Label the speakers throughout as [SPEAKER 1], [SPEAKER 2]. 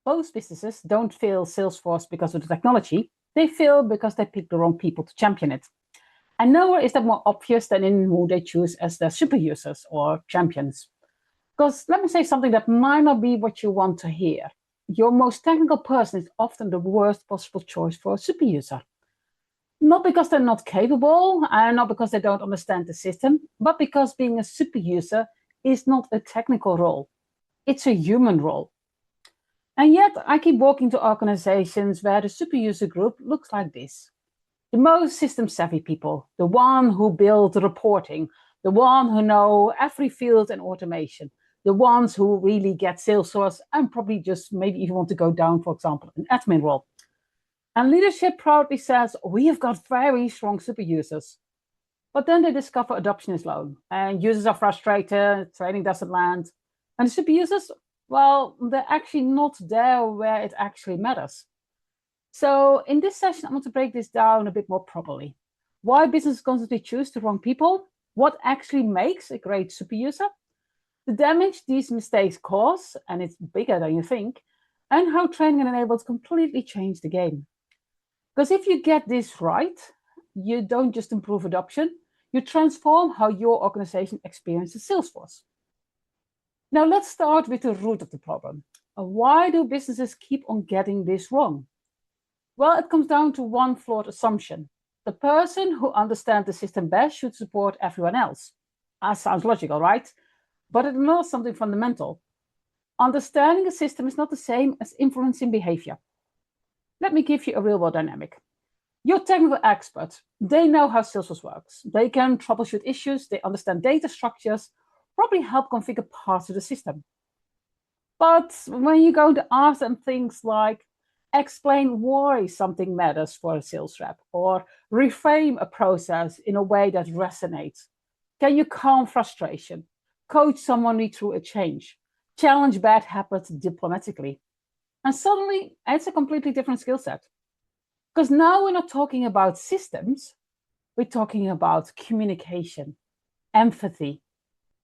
[SPEAKER 1] most businesses don't fail Salesforce because of the technology. They fail because they pick the wrong people to champion it. And nowhere is that more obvious than in who they choose as their super users or champions. Because let me say something that might not be what you want to hear. Your most technical person is often the worst possible choice for a super user. Not because they're not capable and not because they don't understand the system, but because being a super user is not a technical role. It's a human role. And yet I keep walking to organizations where the super user group looks like this. The most system savvy people, the one who build the reporting, the one who know every field and automation, the ones who really get Salesforce and probably just maybe even want to go down, for example, an admin role. And leadership proudly says, we have got very strong super users. But then they discover adoption is low and users are frustrated, training doesn't land. And the super users, well, they're actually not there where it actually matters. So in this session, I want to break this down a bit more properly. Why businesses constantly choose the wrong people, what actually makes a great super user, the damage these mistakes cause, and it's bigger than you think, and how training and enables completely change the game. Because if you get this right, you don't just improve adoption, you transform how your organization experiences Salesforce. Now let's start with the root of the problem. Why do businesses keep on getting this wrong? Well, it comes down to one flawed assumption. The person who understands the system best should support everyone else. That sounds logical, right? But it ignores something fundamental. Understanding a system is not the same as influencing behavior. Let me give you a real-world dynamic. Your technical experts, they know how Salesforce works. They can troubleshoot issues, they understand data structures, probably help configure parts of the system. But when you're going to ask them things like, explain why something matters for a sales rep, or reframe a process in a way that resonates. Can you calm frustration, coach someone through a change, challenge bad habits diplomatically? And suddenly, it's a completely different skill set. Because now we're not talking about systems, we're talking about communication, empathy,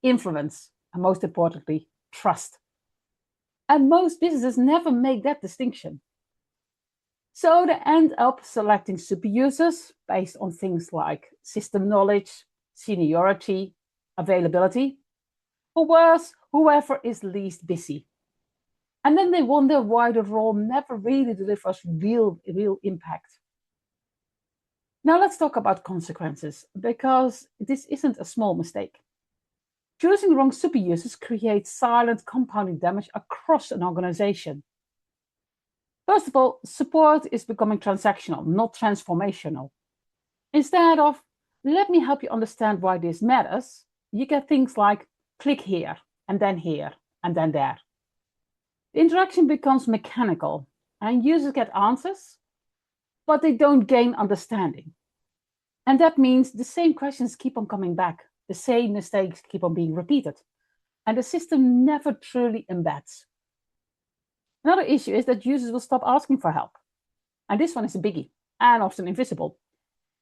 [SPEAKER 1] influence, and most importantly, trust. And most businesses never make that distinction. So they end up selecting super users based on things like system knowledge, seniority, availability, or worse, whoever is least busy. And then they wonder why the role never really delivers real impact. Now let's talk about consequences, because this isn't a small mistake. Choosing the wrong super users creates silent compounding damage across an organization. First of all, support is becoming transactional, not transformational. Instead of, let me help you understand why this matters, you get things like, click here, and then there. The interaction becomes mechanical, and users get answers, but they don't gain understanding. And that means the same questions keep on coming back, the same mistakes keep on being repeated, and the system never truly embeds. Another issue is that users will stop asking for help. And this one is a biggie, and often invisible.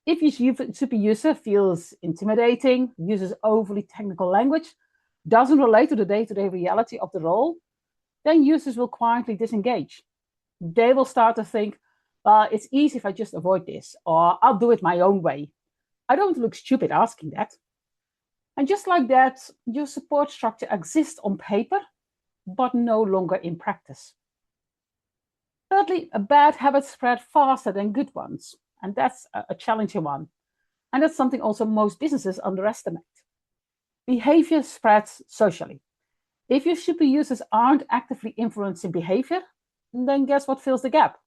[SPEAKER 1] If your super user feels intimidating, uses overly technical language, doesn't relate to the day-to-day reality of the role, then users will quietly disengage. They will start to think, it's easy if I just avoid this, or I'll do it my own way. I don't look stupid asking that. And just like that, your support structure exists on paper, but no longer in practice. Thirdly, bad habits spread faster than good ones, and that's a challenging one. And that's something also most businesses underestimate. Behavior spreads socially. If your super users aren't actively influencing behavior, then guess what fills the gap?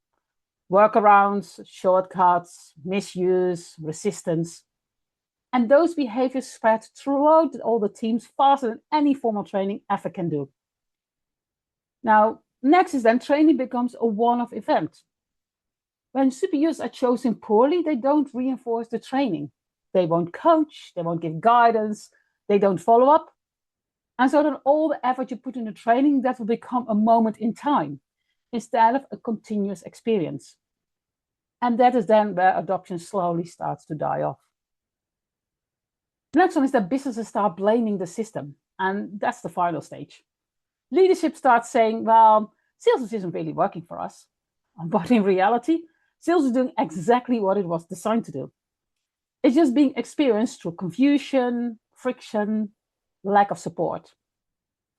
[SPEAKER 1] Workarounds, shortcuts, misuse, resistance. And those behaviors spread throughout all the teams faster than any formal training ever can do. Now, next is then training becomes a one-off event. When super users are chosen poorly, they don't reinforce the training. They won't coach, they won't give guidance, they don't follow up. And so then all the effort you put in the training, that will become a moment in time instead of a continuous experience. And that is then where adoption slowly starts to die off. The next one is that businesses start blaming the system. And that's the final stage. Leadership starts saying, well, Salesforce isn't really working for us. But in reality, sales is doing exactly what it was designed to do. It's just being experienced through confusion, friction, lack of support.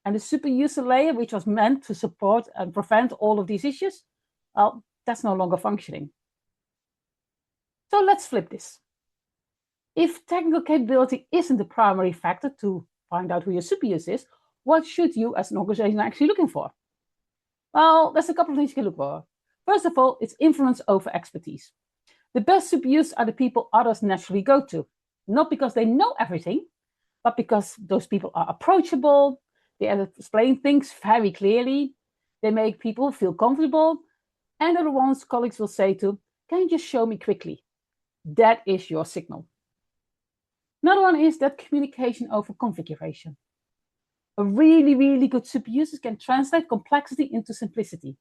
[SPEAKER 1] And the super user layer, which was meant to support and prevent all of these issues, well, that's no longer functioning. So let's flip this. If technical capability isn't the primary factor to find out who your super user is, what should you as an organization actually looking for? Well, there's a couple of things you can look for. First of all, it's influence over expertise. The best super users are the people others naturally go to, not because they know everything, but because those people are approachable, they explain things very clearly, they make people feel comfortable, and are the ones colleagues will say to, can you just show me quickly? That is your signal. Another one is that communication over configuration. A really, really good super user can translate complexity into simplicity.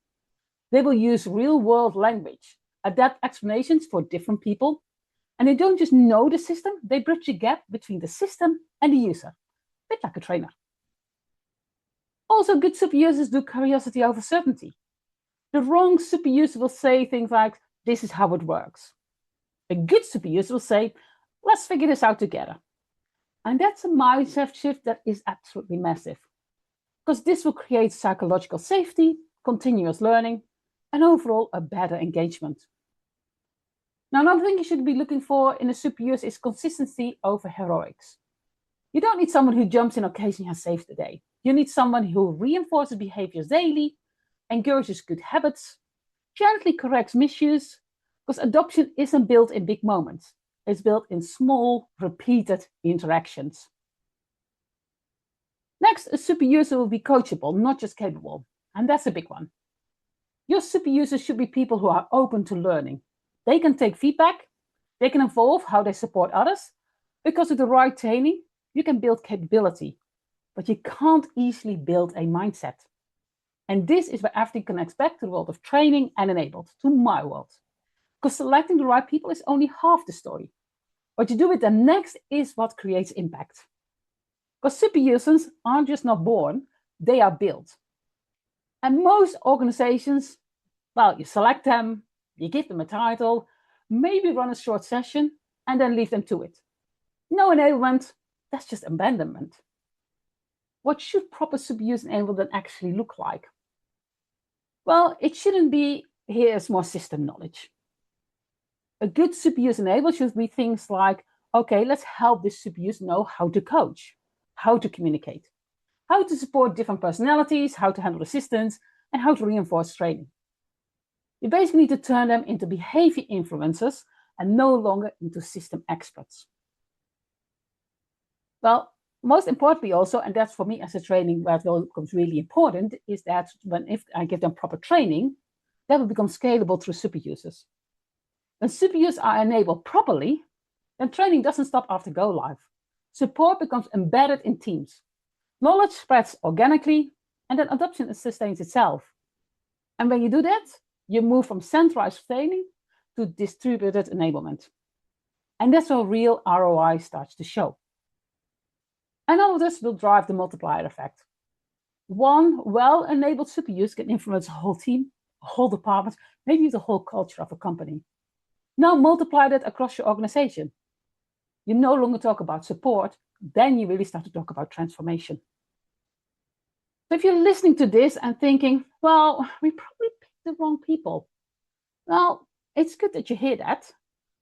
[SPEAKER 1] They will use real-world language, adapt explanations for different people, and they don't just know the system, they bridge the gap between the system and the user, a bit like a trainer. Also, good super users do curiosity over certainty. The wrong super user will say things like, this is how it works. A good super user will say, let's figure this out together. And that's a mindset shift that is absolutely massive, because this will create psychological safety, continuous learning, and overall a better engagement. Now, another thing you should be looking for in a super user is consistency over heroics. You don't need someone who jumps in occasionally and saves the day. You need someone who reinforces behaviors daily, encourages good habits, gently corrects misuse, because adoption isn't built in big moments. It's built in small, repeated interactions. Next, a super user will be coachable, not just capable. And that's a big one. Your super users should be people who are open to learning. They can take feedback, they can evolve how they support others. Because with the right training, you can build capability, but you can't easily build a mindset. And this is where everything connects back to the world of training and enabled, to my world. Because selecting the right people is only half the story. What you do with them next is what creates impact. Because super users aren't just not born, they are built. And most organizations, well, you select them, you give them a title, maybe run a short session, and then leave them to it. No enablement, that's just abandonment. What should proper super user enablement actually look like? Well, it shouldn't be, here's more system knowledge. A good super user enablement should be things like, okay, let's help this super user know how to coach, how to communicate, how to support different personalities, how to handle assistance, and how to reinforce training. You basically need to turn them into behavior influencers and no longer into system experts. Well, most importantly also, and that's for me as a training where it becomes really important, is that if I give them proper training, that will become scalable through super users. When super users are enabled properly, then training doesn't stop after go live. Support becomes embedded in teams. Knowledge spreads organically, and then adoption sustains itself. And when you do that, you move from centralized training to distributed enablement. And that's where real ROI starts to show. And all of this will drive the multiplier effect. One well-enabled super user can influence a whole team, a whole department, maybe the whole culture of a company. Now multiply that across your organization. You no longer talk about support, then you really start to talk about transformation. So if you're listening to this and thinking, well, we probably picked the wrong people. Well, it's good that you hear that,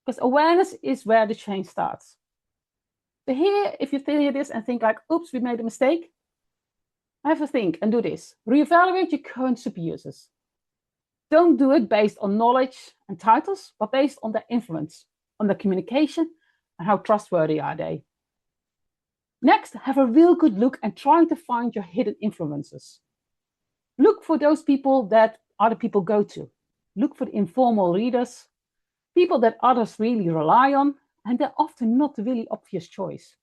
[SPEAKER 1] because awareness is where the change starts. So here, if you hear this and think like, oops, we made a mistake, have a think and do this. Reevaluate your current super users. Don't do it based on knowledge and titles, but based on their influence, on their communication, and how trustworthy are they. Next, have a real good look and try to find your hidden influencers. Look for those people that other people go to. Look for the informal leaders, people that others really rely on, and they're often not the really obvious choice.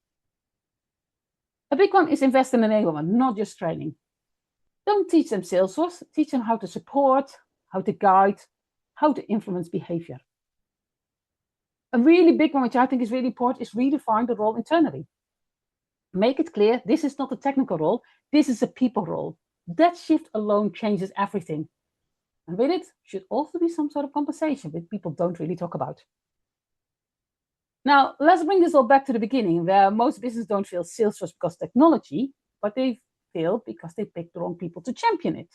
[SPEAKER 1] A big one is invest in enablement, not just training. Don't teach them Salesforce, teach them how to support, how to guide, how to influence behavior. A really big one, which I think is really important, is redefine the role internally. Make it clear, this is not a technical role, this is a people role. That shift alone changes everything. And with it should also be some sort of compensation, which people don't really talk about. Now, let's bring this all back to the beginning, where most businesses don't fail Salesforce because of technology, but they fail because they pick the wrong people to champion it.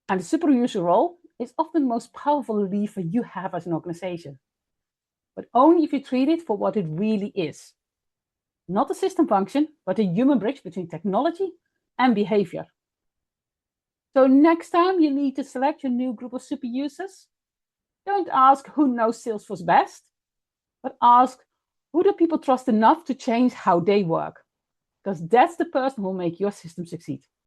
[SPEAKER 1] And the superuser role is often the most powerful lever you have as an organization, but only if you treat it for what it really is. Not a system function, but a human bridge between technology and behavior. So next time you need to select your new group of super users, don't ask who knows Salesforce best, but ask who do people trust enough to change how they work? Because that's the person who will make your system succeed.